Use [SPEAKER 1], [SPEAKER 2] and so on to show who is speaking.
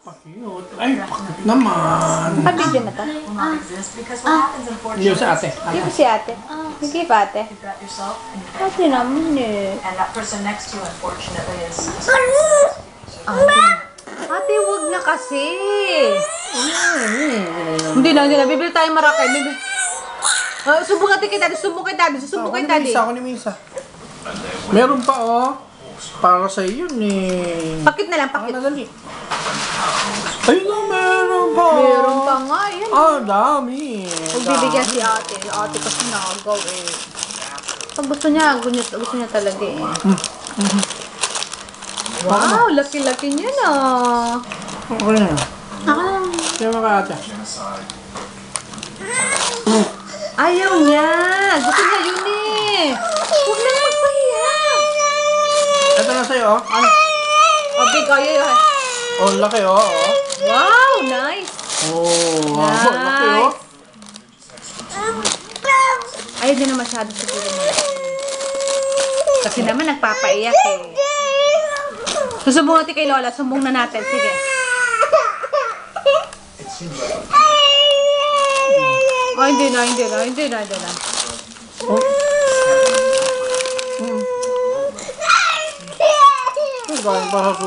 [SPEAKER 1] Pa-cute. Ay, pakit naman.
[SPEAKER 2] Nakabidyo na to?
[SPEAKER 1] Yung sa ate.
[SPEAKER 2] Yung si ate. Sige pa ate. Ate naman eh.
[SPEAKER 3] And that person next to you, unfortunately, is.
[SPEAKER 2] Ate, wag na kasi. Hindi na. Bibili tayo Maracay. Sumbong natin kay daddy. Sumbong kay daddy.
[SPEAKER 1] Ako ni Misa. Meron pa oh. Para sa iyo eh.
[SPEAKER 2] Pakit na lang, pakit.
[SPEAKER 1] Dali. Ay na, meron pa.
[SPEAKER 2] Meron pa nga, yan.
[SPEAKER 1] Dami.
[SPEAKER 2] Huwag bibigyan si ate. Ate kasi nagaw eh. Pag gusto niya talaga eh. Wow, laki-laki niya na.
[SPEAKER 1] Okay na. Kaya mga ate.
[SPEAKER 2] Ayaw niya. Gusto niya yun eh. Huwag na magpahiya.
[SPEAKER 1] Ito na sa'yo oh.
[SPEAKER 2] Big, ayaw.
[SPEAKER 1] Oh, laki oh.
[SPEAKER 2] Wow, nice.
[SPEAKER 1] Nice. Laki oh.
[SPEAKER 2] Ayaw din na masyado siguro mo. Kasi naman nagpapaiyak eh. Susumbong natin kay Lola. Sumbong na natin. Sige. Oh, hindi na.
[SPEAKER 1] Galing pa sa